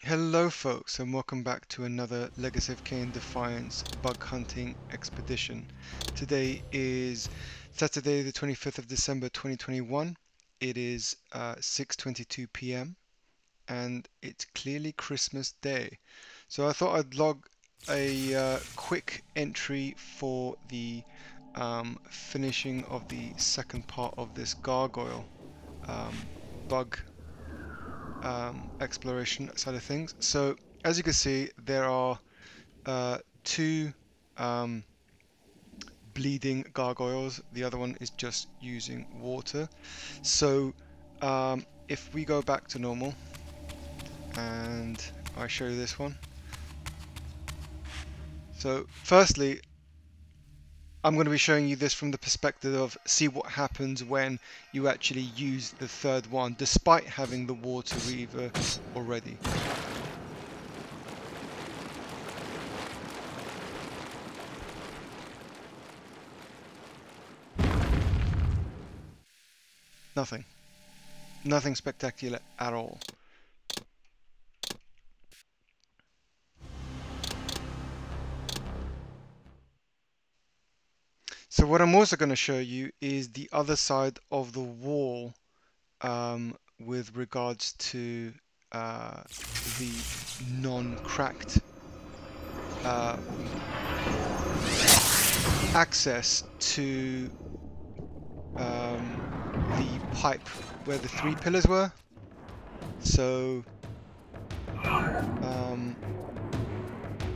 Hello folks, and welcome back to another Legacy of Kain Defiance bug hunting expedition. Today is Saturday the 25th of December 2021. It is 6:22 p.m. and it's clearly Christmas Day. So I thought I'd log a quick entry for the finishing of the second part of this Gargoyle bug exploration side of things. So as you can see, there are two bleeding gargoyles. The other one is just using water. So if we go back to normal and I show you this one. So firstly, I'm going to be showing you this from the perspective of see what happens when you actually use the third one despite having the water reaver already. Nothing spectacular at all. So what I'm also going to show you is the other side of the wall with regards to the non-cracked access to the pipe where the three pillars were. So I'm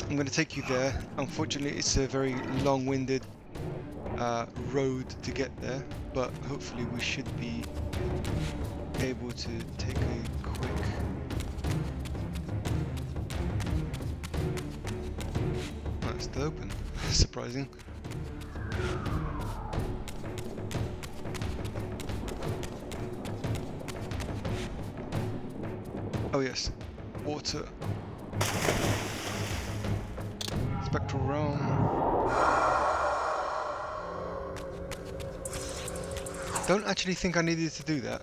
going to take you there. Unfortunately, it's a very long-winded road to get there, but hopefully we should be able to take a quick it's still open. Surprising. Oh yes, water. Spectral realm. Don't actually think I needed to do that.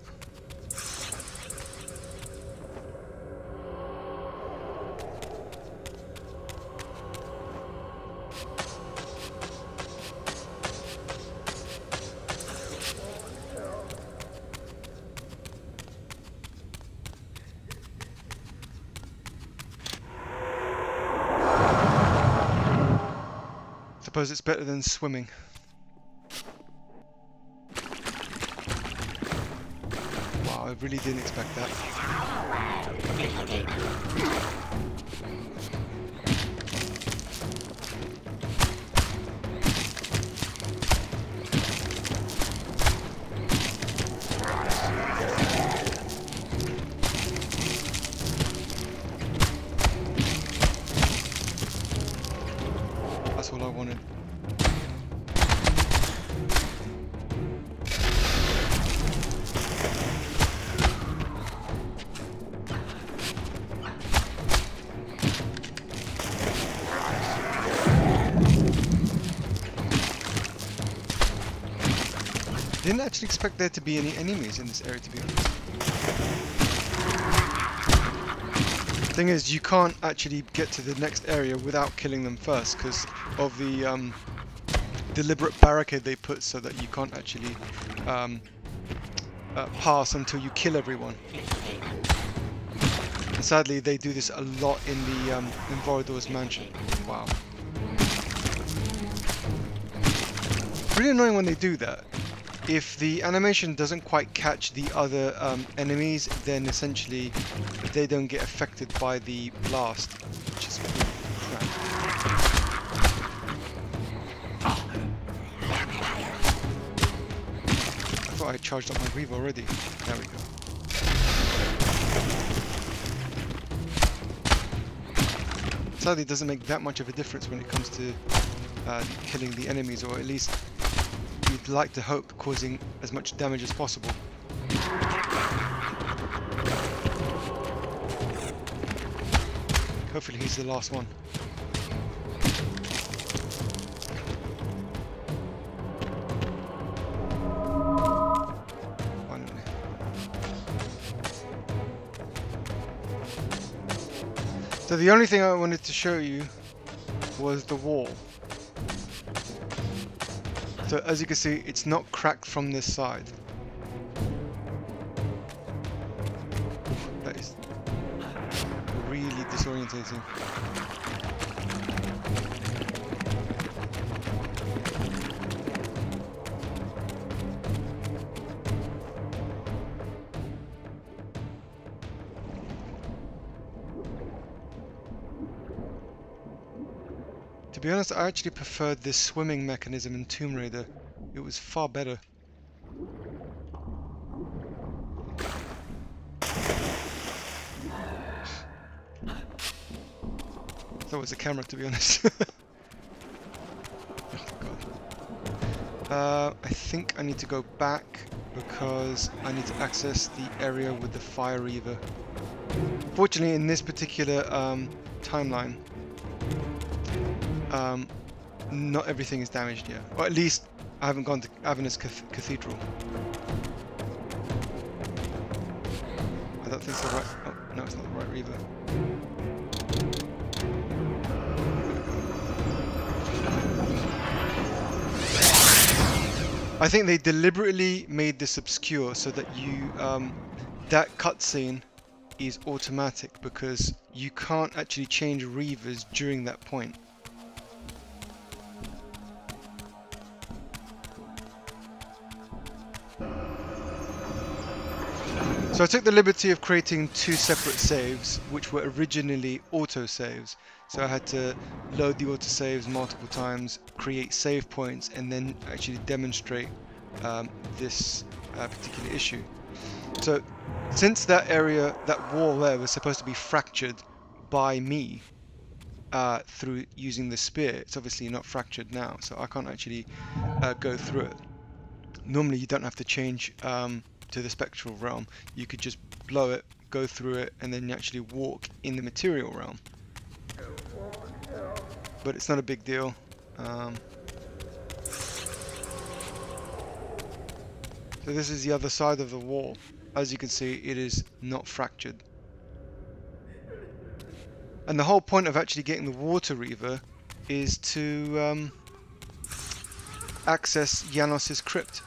Suppose it's better than swimming. Wow, I really didn't expect that. That's all I wanted. Didn't actually expect there to be any enemies in this area, to be honest. Thing is, you can't actually get to the next area without killing them first because of the deliberate barricade they put so that you can't actually pass until you kill everyone. And sadly, they do this a lot in the in Voradors mansion. Wow. Really annoying when they do that. If the animation doesn't quite catch the other enemies, then essentially they don't get affected by the blast, which is crap. I thought I charged up my reaver already. There we go. Sadly, it doesn't make that much of a difference when it comes to killing the enemies, or at least you'd like to hope causing as much damage as possible. Hopefully he's the last one. Finally. So the only thing I wanted to show you was the wall. So as you can see, it's not cracked from this side. That is really disorientating. To be honest, I actually preferred this swimming mechanism in Tomb Raider. It was far better. That was the camera, to be honest. Oh, God. I think I need to go back because I need to access the area with the fire reaver. Fortunately, in this particular timeline, not everything is damaged yet. Or at least I haven't gone to Avernus Cathedral. I don't think it's the right... Oh, no, it's not the right reaver. I think they deliberately made this obscure so that you... that cutscene is automatic because you can't actually change reavers during that point. So I took the liberty of creating two separate saves, which were originally autosaves. So I had to load the autosaves multiple times, create save points, and then actually demonstrate this particular issue. So since that area, that wall there was supposed to be fractured by me through using the spear, it's obviously not fractured now, so I can't actually go through it. Normally you don't have to change to the spectral realm. You could just blow it, go through it, and then you actually walk in the material realm. But it's not a big deal. So this is the other side of the wall. As you can see, it is not fractured. And the whole point of actually getting the water reaver is to access Janos's crypt.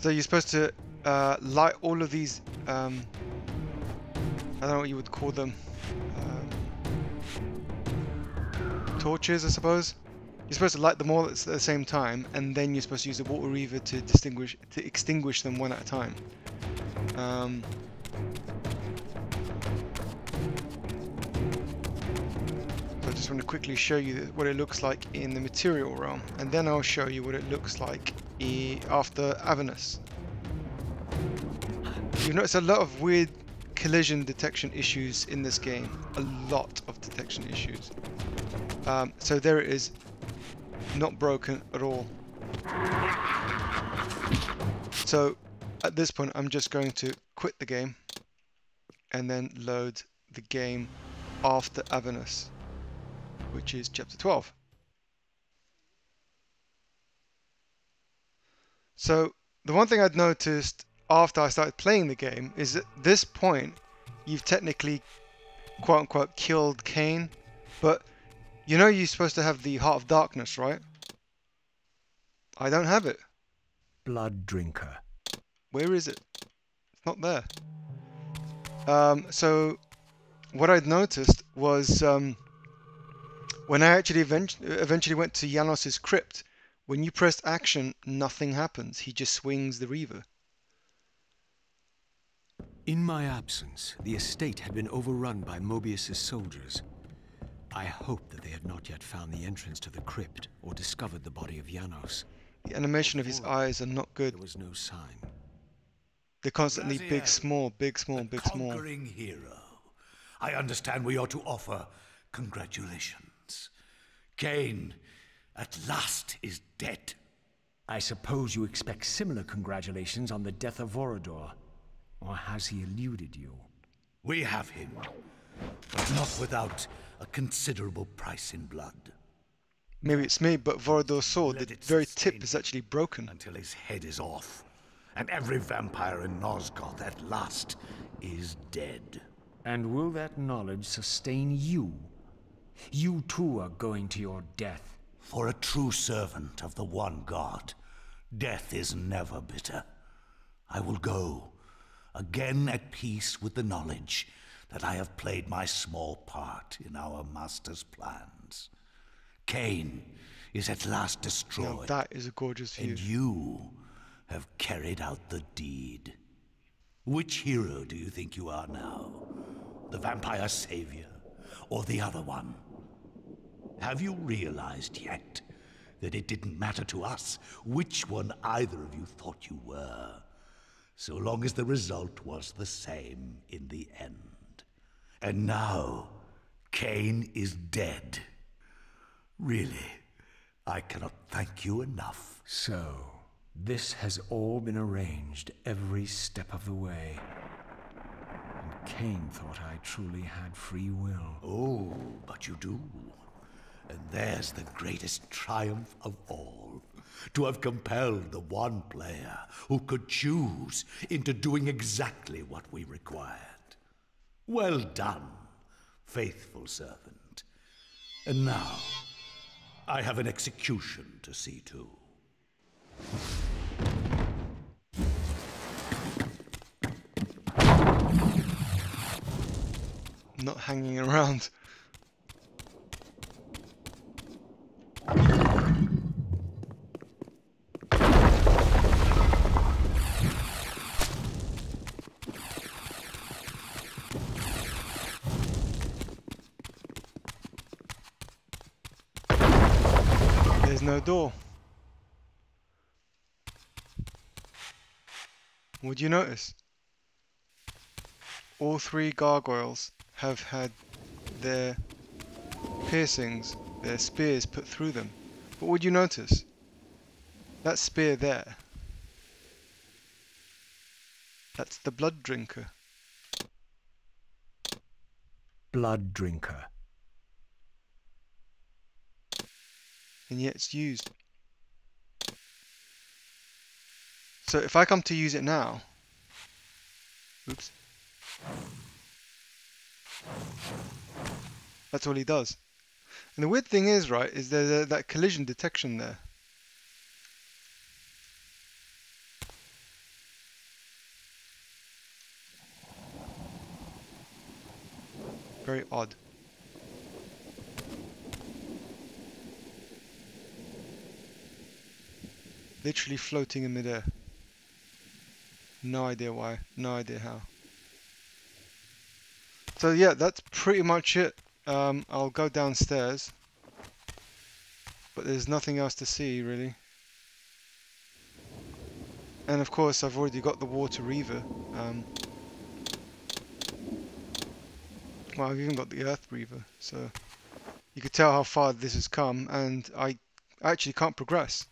So you're supposed to light all of these, I don't know what you would call them, torches, I suppose. You're supposed to light them all at the same time, and then you're supposed to use the water reaver to extinguish them one at a time. So I just want to quickly show you what it looks like in the material realm, and then I'll show you what it looks like after Avernus. You've noticed a lot of weird collision detection issues in this game. A lot of detection issues. So there it is. Not broken at all. So at this point I'm just going to quit the game and then load the game after Avernus, which is chapter 12. So the one thing I'd noticed after I started playing the game is at this point you've technically quote unquote killed Kain, but you know you're supposed to have the Heart of Darkness, right? I don't have it. Blood drinker. Where is it? It's not there. So what I'd noticed was when I actually eventually went to Janos's crypt, when you pressed action, nothing happens. He just swings the reaver. In my absence, the estate had been overrun by Mobius's soldiers. I hoped that they had not yet found the entrance to the crypt or discovered the body of Janos. The animation of his eyes are not good. There was no sign. They're constantly Raziel, big, small, big, small, big, small. Conquering hero. I understand we ought to offer congratulations. Kain, at last, is dead. I suppose you expect similar congratulations on the death of Vorador. Or has he eluded you? We have him, but not without a considerable price in blood. Maybe it's me, but Vorador's sword, Let the it very sustain tip is actually broken. until his head is off, and every vampire in Nosgoth at last is dead. And will that knowledge sustain you? You too are going to your death. For a true servant of the one God, death is never bitter. I will go, again at peace with the knowledge that I have played my small part in our master's plans. Kain is at last Now destroyed, that is a gorgeous view. and you have carried out the deed. Which hero do you think you are now? The vampire savior, or the other one? Have you realized yet that it didn't matter to us which one either of you thought you were, so long as the result was the same in the end? And now, Kain is dead. Really, I cannot thank you enough. So, this has all been arranged every step of the way. And Kain thought I truly had free will. Oh, but you do. And there's the greatest triumph of all. To have compelled the one player who could choose into doing exactly what we required. Well done, faithful servant. And now, I have an execution to see to. Not hanging around. There's no door. Would you notice? All three gargoyles have had their piercings, their spears put through them. But would you notice? That spear there. That's the blood drinker. Blood drinker. And yet it's used. So if I come to use it now, oops, that's all he does. And the weird thing is, right, is there's that collision detection there. Very odd. Literally floating in midair. No idea why, no idea how. So yeah, that's pretty much it. I'll go downstairs, but there's nothing else to see really. And of course I've already got the water reaver. Well, I've even got the earth reaver, so you could tell how far this has come, and I actually can't progress,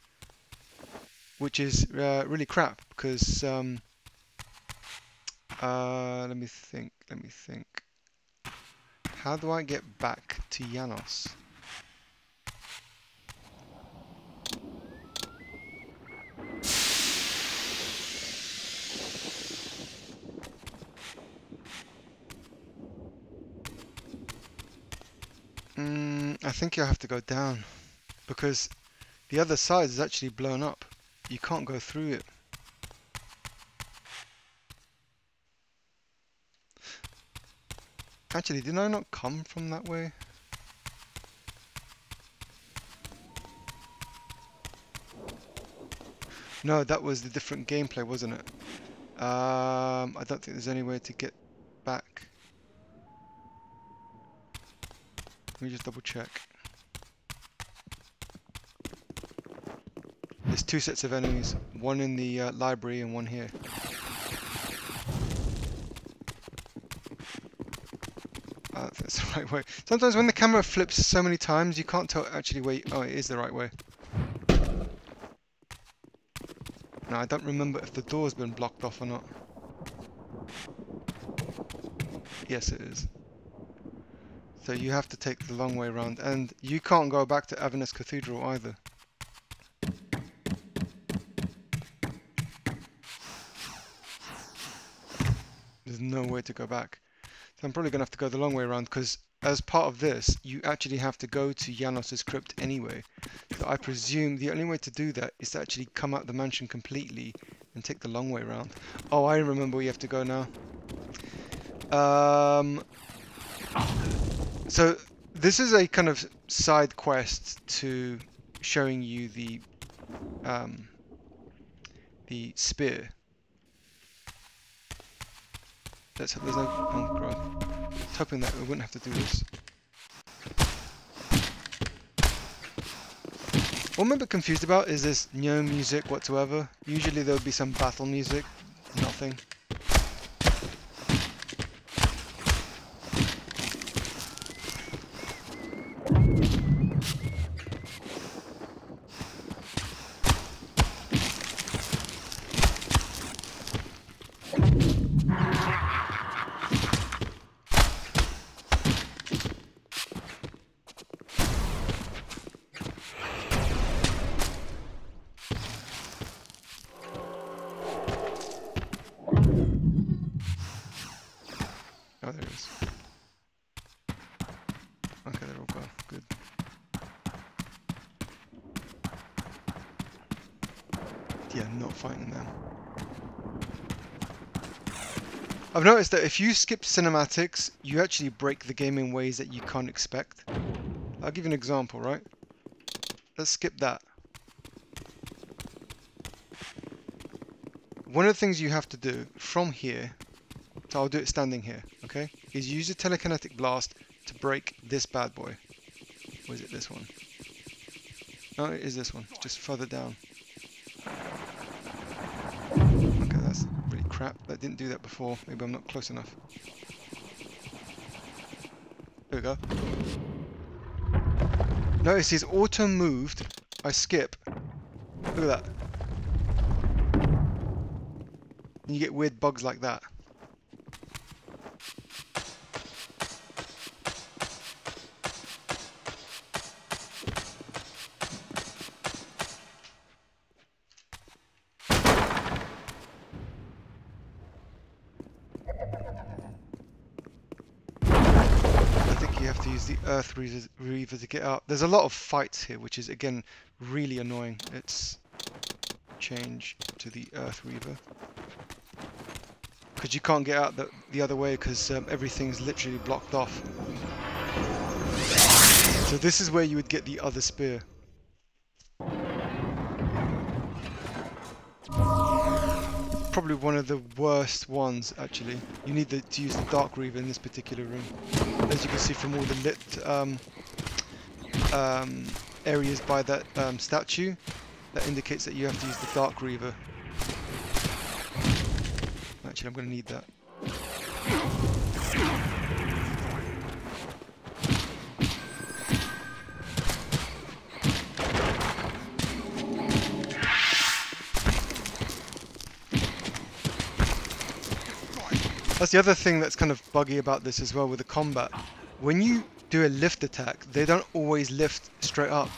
which is really crap, because let me think. How do I get back to Janos? I think you'll have to go down, because the other side is actually blown up. You can't go through it. Actually, did I not come from that way? No, that was the different gameplay, wasn't it? I don't think there's any way to get back. Let me just double check. There's two sets of enemies, one in the library and one here. That's the right way. Sometimes when the camera flips so many times, you can't tell actually where. Oh, it is the right way. Now I don't remember if the door's been blocked off or not. Yes, it is. So you have to take the long way around, and you can't go back to Avernus Cathedral either. There's no way to go back. So I'm probably going to have to go the long way around, because as part of this, you actually have to go to Janos' crypt anyway. So I presume the only way to do that is to actually come out the mansion completely and take the long way around. Oh, I remember where you have to go now. So this is a kind of side quest to showing you the spear. There's no, oh god. I was hoping that we wouldn't have to do this. What I'm a bit confused about is this no music whatsoever. Usually there would be some battle music. Nothing. Oh, there it is. Okay, they're all gone. Good. Yeah, not fighting them. I've noticed that if you skip cinematics, you actually break the game in ways that you can't expect. I'll give you an example, right? Let's skip that. One of the things you have to do from here, so I'll do it standing here, okay, is use a telekinetic blast to break this bad boy. Or is it this one? No, it is this one. It's just further down. Okay, that's really crap. That didn't do that before. Maybe I'm not close enough. There we go. Notice he's auto-moved. I skip. Look at that. And you get weird bugs like that. The Earth Reaver to get out. There's a lot of fights here, which is again really annoying. Let's change to the Earth Reaver because you can't get out the other way because everything's literally blocked off. So this is where you would get the other spear. Probably one of the worst ones actually. You need to use the Dark Reaver in this particular room. As you can see from all the lit areas by that statue, that indicates that you have to use the Dark Reaver. Actually, I'm going to need that. That's the other thing that's kind of buggy about this as well with the combat. When you do a lift attack, they don't always lift straight up.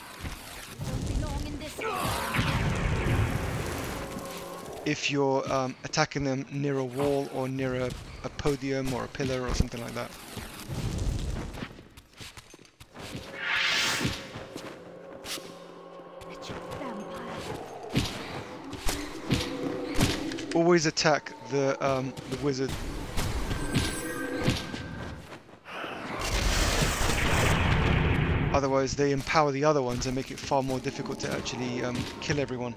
If you're attacking them near a wall or near a podium or a pillar or something like that. Always attack the wizard. Otherwise they empower the other ones and make it far more difficult to actually kill everyone.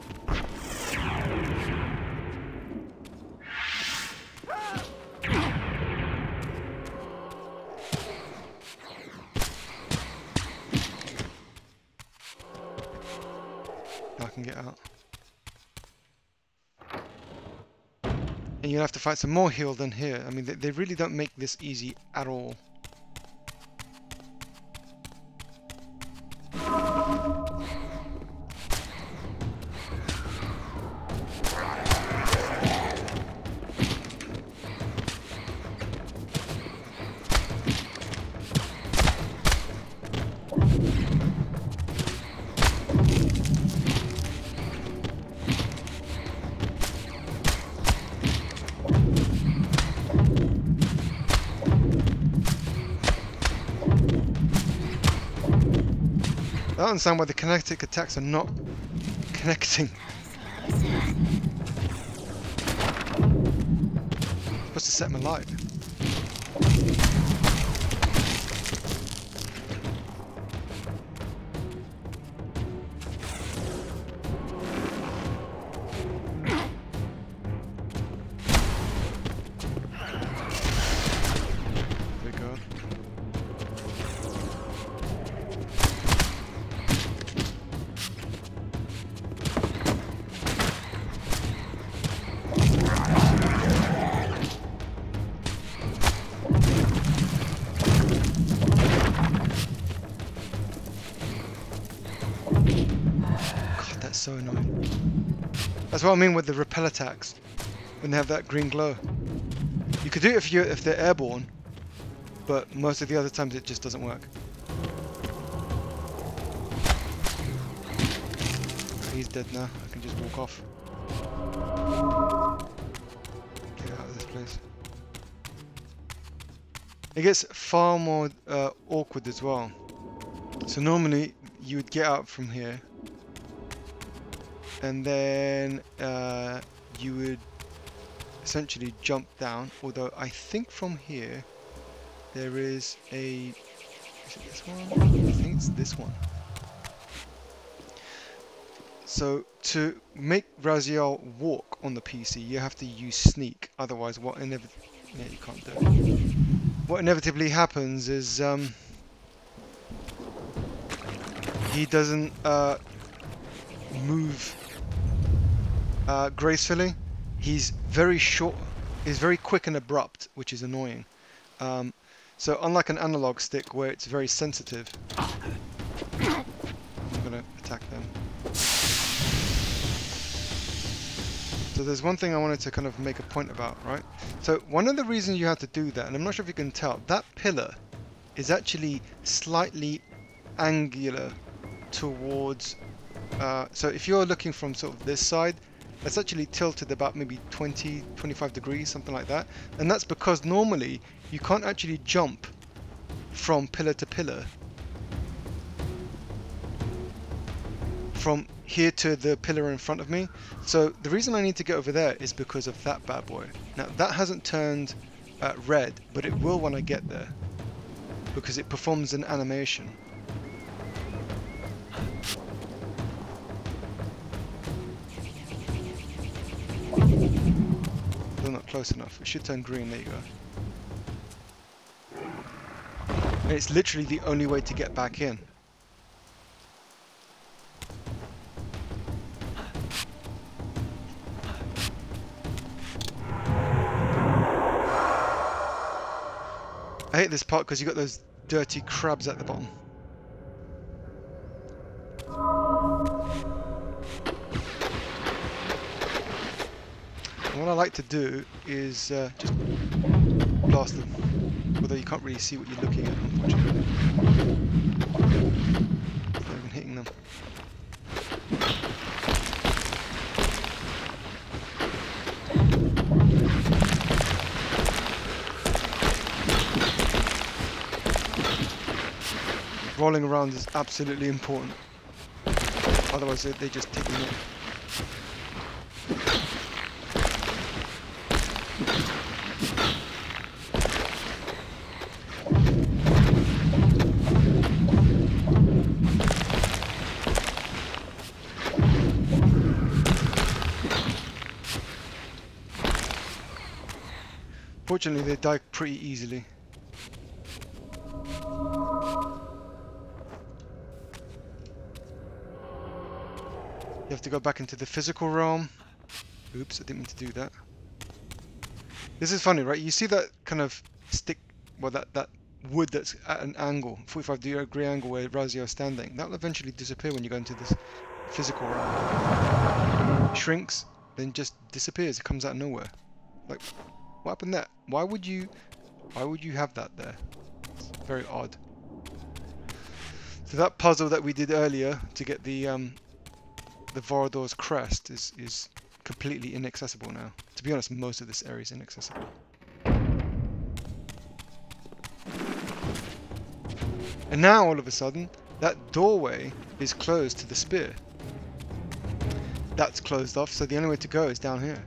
Now I can get out. And you'll have to fight some more heal than here. I mean, they really don't make this easy at all. don't understand why the kinetic attacks are not connecting. Supposed to set him alight. There we go. So annoying. That's what I mean with the repel attacks when they have that green glow. You could do it if they're airborne, but most of the other times it just doesn't work. He's dead now. I can just walk off. Get out of this place. It gets far more awkward as well. So normally you would get out from here. And then you would essentially jump down, although I think from here there is a... Is it this one? I think it's this one. So to make Raziel walk on the PC you have to use sneak, otherwise what inevitably... Yeah, you can't do it. What inevitably happens is he doesn't move gracefully. He's very short, he's very quick and abrupt, which is annoying. So unlike an analog stick where it's very sensitive, I'm gonna attack them. So there's one thing I wanted to kind of make a point about, right? So one of the reasons you have to do that, and I'm not sure if you can tell, that pillar is actually slightly angular towards, so if you're looking from sort of this side, that's actually tilted about maybe 20-25 degrees, something like that. And that's because normally you can't actually jump from pillar to pillar. From here to the pillar in front of me. So the reason I need to get over there is because of that bad boy. Now that hasn't turned red, but it will when I get there. Because it performs an animation. Still not close enough. It should turn green. There you go. And it's literally the only way to get back in. I hate this part because you got those dirty crabs at the bottom. And what I like to do is just blast them, although you can't really see what you're looking at, unfortunately. Not even hitting them. Rolling around is absolutely important, otherwise they just take them in. Fortunately, they die pretty easily. You have to go back into the physical realm. Oops, I didn't mean to do that. This is funny, right? You see that kind of stick, well, that wood that's at an angle, 45-degree angle where Raziel is standing. That will eventually disappear when you go into this physical realm. It shrinks, then just disappears. It comes out of nowhere. Like, what happened there? Why would you have that there? It's very odd. So that puzzle that we did earlier to get the Voradors crest is completely inaccessible now. To be honest, most of this area is inaccessible. And now all of a sudden, that doorway is closed to the spear. That's closed off, so the only way to go is down here.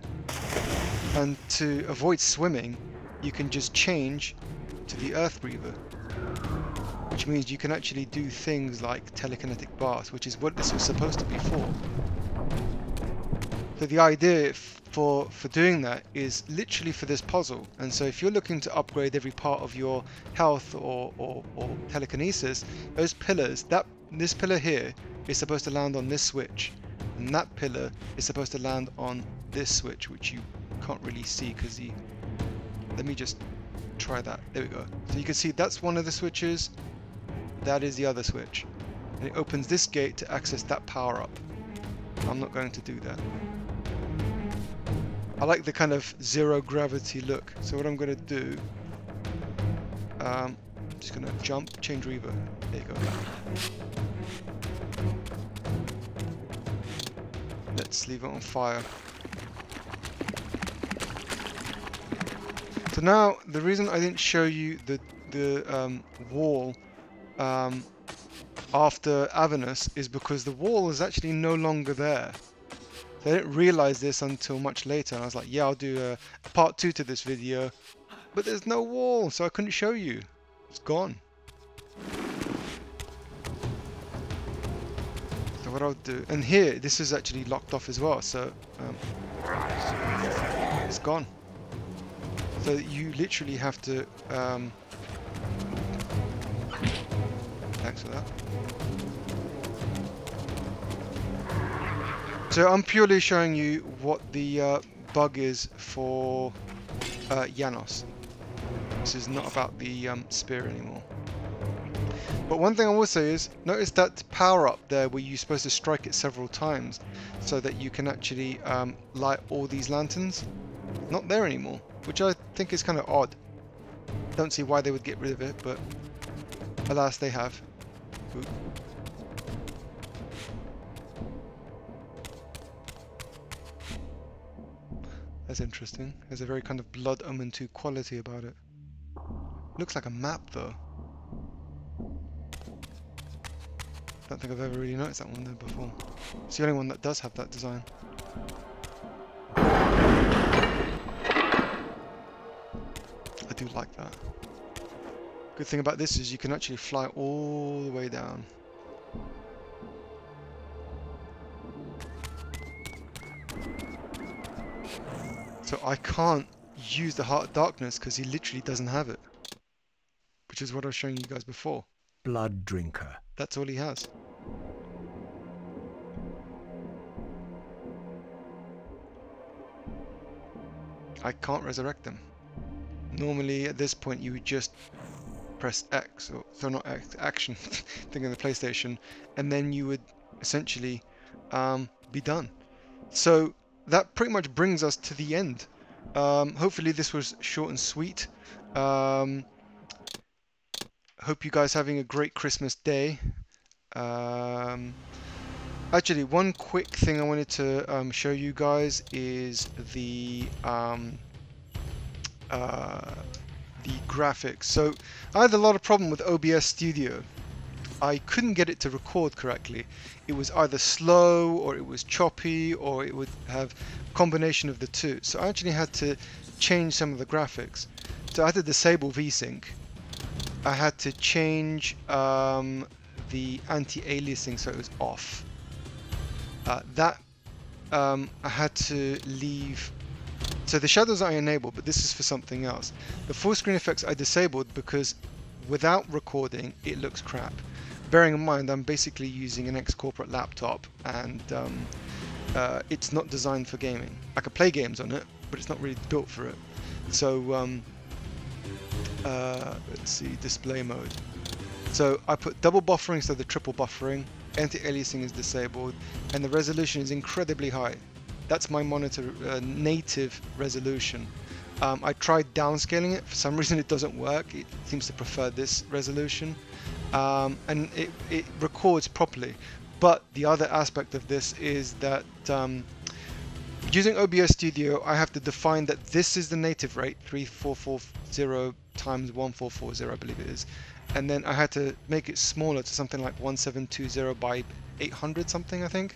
And to avoid swimming, you can just change to the Earth Reaver, which means you can actually do things like telekinetic bath, which is what this was supposed to be for. So the idea for doing that is literally for this puzzle. And so if you're looking to upgrade every part of your health or telekinesis, those pillars, this pillar here is supposed to land on this switch, and that pillar is supposed to land on this switch, which you can't really see because let me just try that. There we go. So you can see that's one of the switches, that is the other switch, and it opens this gate to access that power up. I'm not going to do that. I like the kind of zero gravity look, so what I'm going to do, I'm just going to jump, change reaver. There you go. Let's leave it on fire. So now, the reason I didn't show you the wall after Avernus is because the wall is actually no longer there. So I didn't realize this until much later, and I was like, yeah, I'll do a part 2 to this video, but there's no wall, so I couldn't show you. It's gone. So what I'll do, and here, this is actually locked off as well, so it's gone. So you literally have to, thanks for that. So I'm purely showing you what the bug is for Janos. This is not about the spear anymore. But one thing I will say is, notice that power up there where you're supposed to strike it several times so that you can actually light all these lanterns. Not there anymore, which I think is kind of odd. Don't see why they would get rid of it, but alas, they have. Ooh. That's interesting. There's a very kind of Blood Omen 2 quality about it. Looks like a map though. Don't think I've ever really noticed that one there before. It's the only one that does have that design. I do like that. Good thing about this is you can actually fly all the way down. So I can't use the Heart of Darkness because he literally doesn't have it. Which is what I was showing you guys before. Blood Drinker. That's all he has. I can't resurrect them. Normally at this point you would just press X, or so not X, action, thing in the PlayStation, and then you would essentially be done. So that pretty much brings us to the end. Hopefully this was short and sweet. Hope you guys having a great Christmas day. Actually, one quick thing I wanted to show you guys is the graphics. So I had a lot of problem with OBS Studio. I couldn't get it to record correctly. It was either slow, or it was choppy, or it would have a combination of the two. So I actually had to change some of the graphics. So I had to disable VSync. I had to change the anti-aliasing so it was off. I had to leave. So the shadows I enabled, but this is for something else. The full screen effects I disabled because without recording it looks crap. Bearing in mind I'm basically using an ex-corporate laptop, and it's not designed for gaming. I could play games on it, but it's not really built for it. So let's see, display mode. So I put double buffering instead of triple buffering, anti-aliasing is disabled, and the resolution is incredibly high. That's my monitor native resolution. I tried downscaling it, for some reason it doesn't work. It seems to prefer this resolution, and it records properly. But the other aspect of this is that using OBS Studio, I have to define that this is the native rate, 3440 times 1440, I believe it is, and then I had to make it smaller to something like 1720 by 800 something, I think.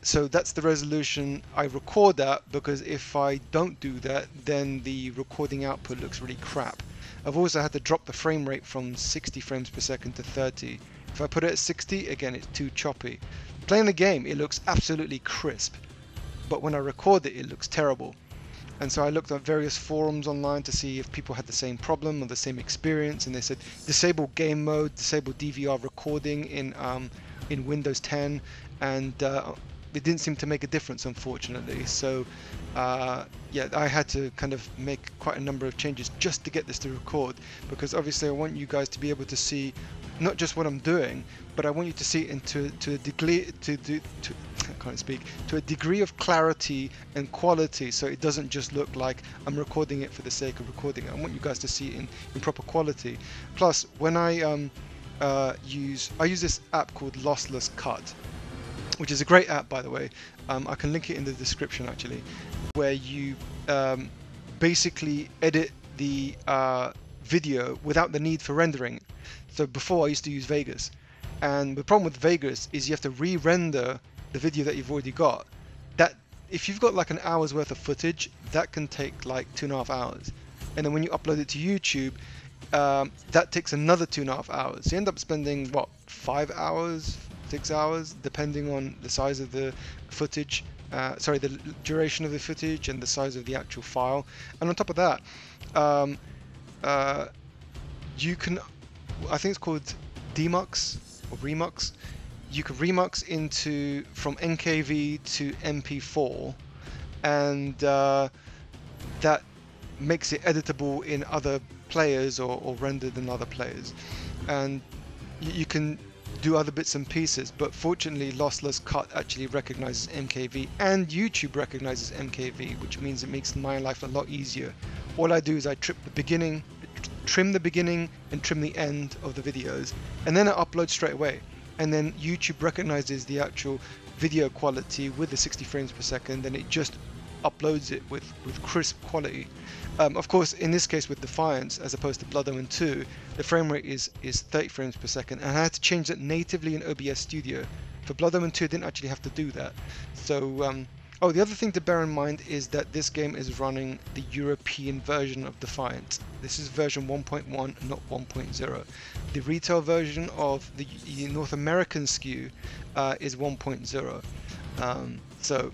So that's the resolution I record at, because if I don't do that, then the recording output looks really crap. I've also had to drop the frame rate from 60 frames per second to 30. If I put it at 60, again, it's too choppy. Playing the game, it looks absolutely crisp, but when I record it, it looks terrible. And so I looked at various forums online to see if people had the same problem or the same experience, and they said disable game mode, disable DVR recording in Windows 10, and it didn't seem to make a difference, unfortunately. So yeah, I had to kind of make quite a number of changes just to get this to record, because obviously I want you guys to be able to see not just what I'm doing, but I want you to see it to a degree, I can't speak, to a degree of clarity and quality, so it doesn't just look like I'm recording it for the sake of recording it. I want you guys to see it in proper quality. Plus, when I use this app called Lossless-Cut, which is a great app, by the way. I can link it in the description, actually, where you basically edit the video without the need for rendering. So before, I used to use Vegas, and the problem with Vegas is you have to re-render the video that you've already got. That, if you've got like an hour's worth of footage, that can take like 2.5 hours, and then when you upload it to YouTube, that takes another 2.5 hours. You end up spending what, 5 hours, 6 hours, depending on the size of the footage, sorry, the duration of the footage and the size of the actual file. And on top of that, you can, I think it's called demux or remux. You can remux into from NKV to MP4, and that makes it editable in other players or rendered in other players, and you can do other bits and pieces. But fortunately, Lossless-Cut actually recognizes MKV, and YouTube recognizes MKV, which means it makes my life a lot easier. All I do is I trim the beginning and trim the end of the videos, and then I upload straight away. And then YouTube recognizes the actual video quality with the 60 frames per second, and it just uploads it with crisp quality. Of course, in this case with Defiance, as opposed to Blood Omen 2, the frame rate is 30 frames per second, and I had to change that natively in OBS Studio. For Blood Omen 2, I didn't actually have to do that. So, oh, the other thing to bear in mind is that this game is running the European version of Defiance. This is version 1.1, not 1.0. The retail version of the North American SKU is 1.0. So,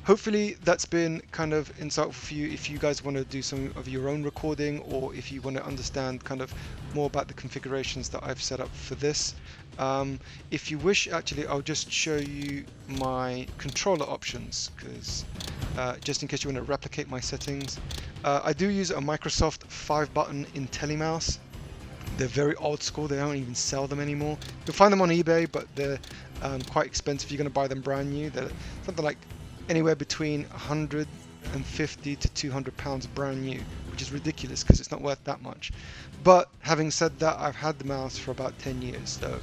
hopefully that's been kind of insightful for you if you guys want to do some of your own recording, or if you want to understand kind of more about the configurations that I've set up for this. If you wish, actually, I'll just show you my controller options, because just in case you want to replicate my settings. I do use a Microsoft 5-button IntelliMouse. They're very old school, they don't even sell them anymore. You'll find them on eBay, but they're quite expensive if you're going to buy them brand new. They're something like anywhere between 150 to 200 pounds brand new, which is ridiculous because it's not worth that much. But having said that, I've had the mouse for about 10 years, so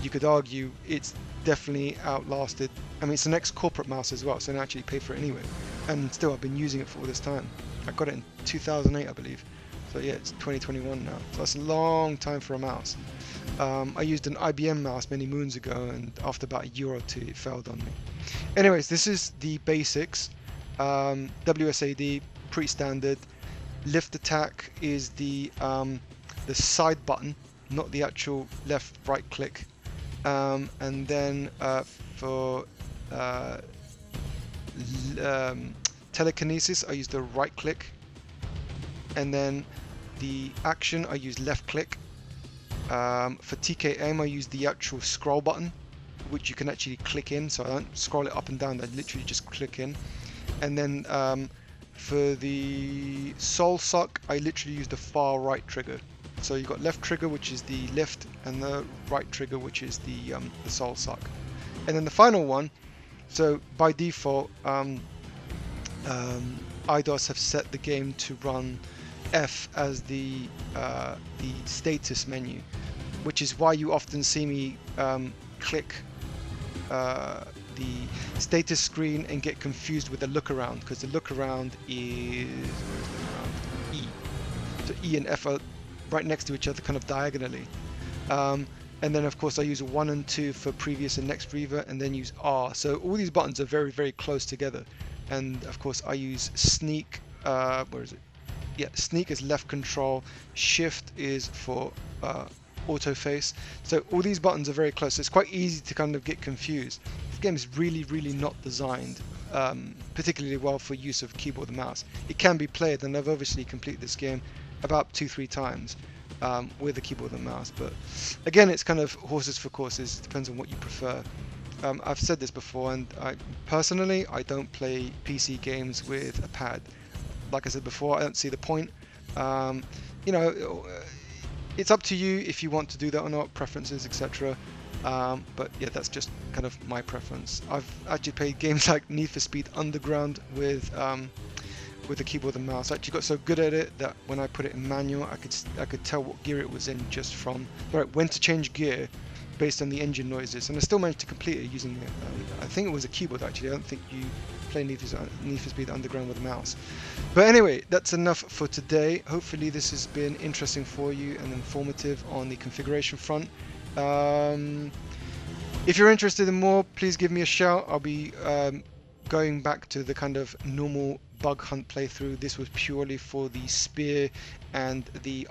you could argue it's definitely outlasted. I mean, it's an ex-corporate mouse as well, so I didn't actually pay for it anyway, and still I've been using it for all this time. I got it in 2008, I believe, so yeah, it's 2021 now, so that's a long time for a mouse. I used an IBM mouse many moons ago, and after about a year or two it failed on me. Anyways, this is the basics. WSAD, pretty standard. Lift attack is the side button, not the actual left right click. And then for telekinesis I use the right click, and then the action I use left click. For TK aim I use the actual scroll button, which you can actually click in, so I don't scroll it up and down, I literally just click in. And then for the soul suck I literally use the far right trigger. So you've got left trigger, which is the lift, and the right trigger, which is the soul suck. And then the final one, so by default IDOS have set the game to run F as the status menu, which is why you often see me click the status screen and get confused with the look around, because the look around is E. So E and F are right next to each other, kind of diagonally. And then of course I use 1 and 2 for previous and next reaver, and then use R. So all these buttons are very, very close together. And of course I use sneak, where is it? Yeah, sneak is left control, shift is for auto face. So all these buttons are very close. So it's quite easy to kind of get confused. This game is really, really not designed particularly well for use of keyboard and mouse. It can be played, and I've obviously completed this game about 2-3 times with the keyboard and mouse, but again, it's kind of horses for courses. It depends on what you prefer. I've said this before, and personally I don't play PC games with a pad. Like I said before, I don't see the point. You know, it's up to you if you want to do that or not, preferences, etc. But yeah, that's just kind of my preference. I've actually played games like Need for Speed Underground with the keyboard and mouse. I actually got so good at it that when I put it in manual, I could tell what gear it was in just from when to change gear based on the engine noises, and I still managed to complete it using I think it was a keyboard actually. I don't think you play Need for Speed Underground with a mouse. But anyway, that's enough for today. Hopefully this has been interesting for you and informative on the configuration front. If you're interested in more, please give me a shout. I'll be going back to the kind of normal bug hunt playthrough. This was purely for the spear and the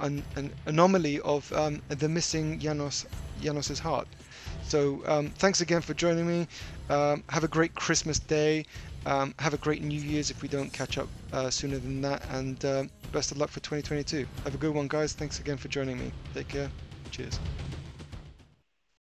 anomaly of the missing Janos's heart. So thanks again for joining me. Have a great Christmas day. Have a great New Year's if we don't catch up sooner than that, and best of luck for 2022. Have a good one, guys. Thanks again for joining me. Take care. Cheers.